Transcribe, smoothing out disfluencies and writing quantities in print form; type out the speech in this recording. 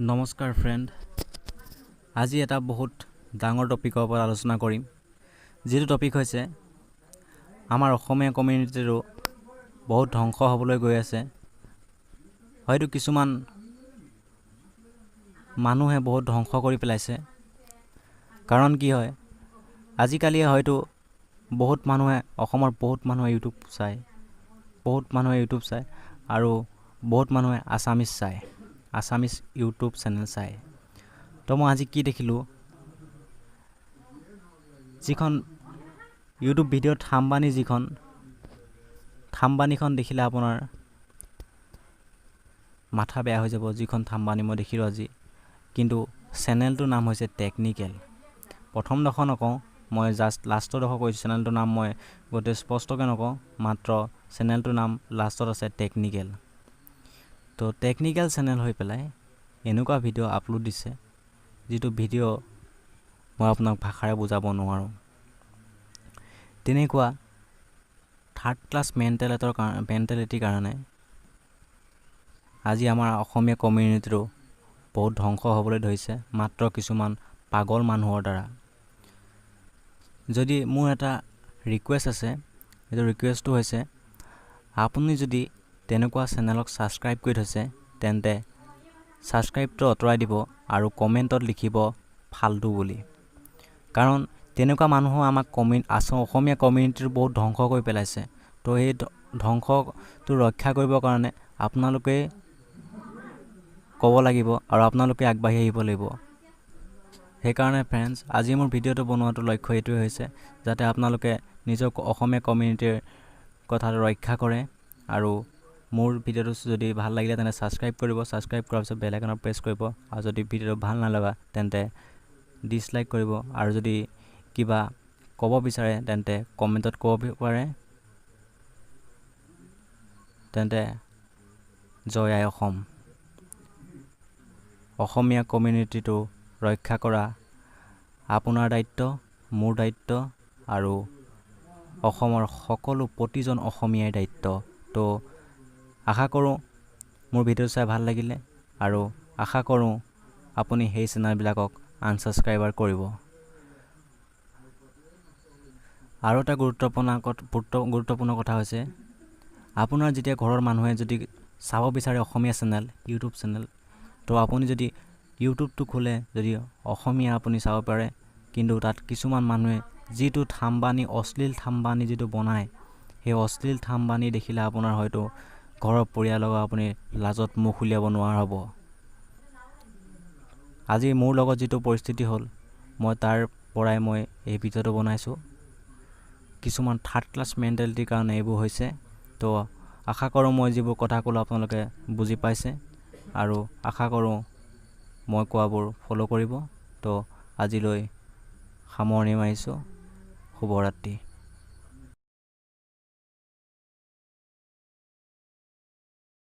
নমস্কাৰ ফ্ৰেণ্ড, আজি এটা বহুত ডাঙৰ টপিকৰ ওপৰত আলোচনা কৰিম। যিটো টপিক হৈছে আমাৰ অসমীয়া কমিউনিটিৰো বহুত ধ্বংস হ'বলৈ গৈ আছে। হয়তো কিছুমান মানুহে বহুত ধ্বংস কৰি পেলাইছে। কাৰণ কি হয়, আজিকালি হয়তো বহুত মানুহে অসমৰ বহুত মানুহে ইউটিউব চায়, আৰু বহুত মানুহে আছামিছ ইউটিউব চেনেল চায়। তো মই আজি কি দেখিলোঁ, যিখন ইউটিউব ভিডিঅ'ত থাম্বানীখন দেখিলে আপোনাৰ মাথা বেয়া হৈ যাব। যিখন থাম্বানী মই দেখিলোঁ আজি, কিন্তু চেনেলটোৰ নাম হৈছে টেকনিকেল। প্ৰথমডোখৰ নকওঁ, মই জাষ্ট লাষ্টৰডোখৰ কৈছোঁ। চেনেলটোৰ নাম মই গোটেই স্পষ্টকৈ নকওঁ, মাত্ৰ চেনেলটোৰ নাম লাষ্টত আছে টেকনিকেল। তো টেকনিকেল চেনেল হৈ পেলাই এনেকুৱা ভিডিঅ' আপলোড দিছে, যিটো ভিডিঅ' মই আপোনাক ভাষাৰে বুজাব নোৱাৰোঁ। তেনেকুৱা থাৰ্ড ক্লাছ মেণ্টেলিটিৰ কাৰণে আজি আমাৰ অসমীয়া কমিউনিটিৰো বহুত ধ্বংস হ'বলৈ ধৰিছে, মাত্ৰ কিছুমান পাগল মানুহৰ দ্বাৰা। যদি মোৰ এটা ৰিকুৱেষ্ট আছে, সেইটো ৰিকুৱেষ্টটো হৈছে, আপুনি যদি তেনেকুৱা চেনেলক ছাবস্ক্ৰাইব কৰি থৈছে, তেন্তে ছাবস্ক্ৰাইবটো আঁতৰাই দিব আৰু কমেণ্টত লিখিব ফাল্টু বুলি। কাৰণ তেনেকুৱা মানুহো আমাক অসমীয়া কমিউনিটিটো বহুত ধ্বংস কৰি পেলাইছে। তো সেই ধ্বংসটো ৰক্ষা কৰিবৰ কাৰণে আপোনালোকেই ক'ব লাগিব আৰু আপোনালোকে আগবাঢ়ি আহিব লাগিব। সেইকাৰণে ফ্ৰেণ্ডছ, আজি মোৰ ভিডিঅ'টো বনোৱাটো লক্ষ্য এইটোৱে হৈছে, যাতে আপোনালোকে নিজৰ অসমীয়া কমিউনিটিৰ কথাটো ৰক্ষা কৰে। আৰু মোৰ ভিডিঅ'টো যদি ভাল লাগিলে তেন্তে ছাবস্ক্ৰাইব কৰিব। ছাবস্ক্ৰাইব কৰাৰ পিছত বেল আইকনত প্ৰেছ কৰিব। আৰু যদি ভিডিঅ'টো ভাল নলগা তেন্তে ডিছলাইক কৰিব। আৰু যদি কিবা ক'ব বিচাৰে তেন্তে কমেণ্টত ক'ব পাৰে। তেন্তে জয় আই অসম। অসমীয়া কমিউনিটিটো ৰক্ষা কৰা আপোনাৰ দায়িত্ব, মোৰ দায়িত্ব, আৰু অসমৰ প্ৰতিজন অসমীয়াৰ দায়িত্ব। তো আশা কৰোঁ মোৰ ভিডিঅ' চাই ভাল লাগিলে, আৰু আশা কৰোঁ আপুনি সেই চেনেলবিলাকক আনছাবস্ক্ৰাইবাৰ কৰিব। আৰু এটা গুৰুত্বপূৰ্ণ কথা হৈছে, আপোনাৰ যেতিয়া ঘৰৰ মানুহে যদি চাব বিচাৰে অসমীয়া চেনেল, ইউটিউব চেনেল, তো আপুনি যদি ইউটিউবটো খোলে, যদি অসমীয়া আপুনি চাব পাৰে, কিন্তু তাত কিছুমান মানুহে যিটো অশ্লীল থাম্বানী যিটো বনায়, সেই অশ্লীল থাম্বানী দেখিলে আপোনাৰ হয়তো ঘৰৰ পৰিয়ালক আপুনি লাজত মুখ উলিয়াব নোৱাৰা হ'ব। আজি মোৰ লগত যিটো পৰিস্থিতি হ'ল, মই তাৰ পৰাই এই ভিডিঅ'টো বনাইছোঁ। কিছুমান থাৰ্ড ক্লাছ মেণ্টেলিটিৰ কাৰণে এইবোৰ হৈছে। তো আশা কৰোঁ মই যিবোৰ কথা ক'লোঁ আপোনালোকে বুজি পাইছে, আৰু আশা কৰোঁ মই কোৱাবোৰ ফ'ল' কৰিব। তো আজিলৈ সামৰণি মাৰিছোঁ। শুভৰাত্ৰি।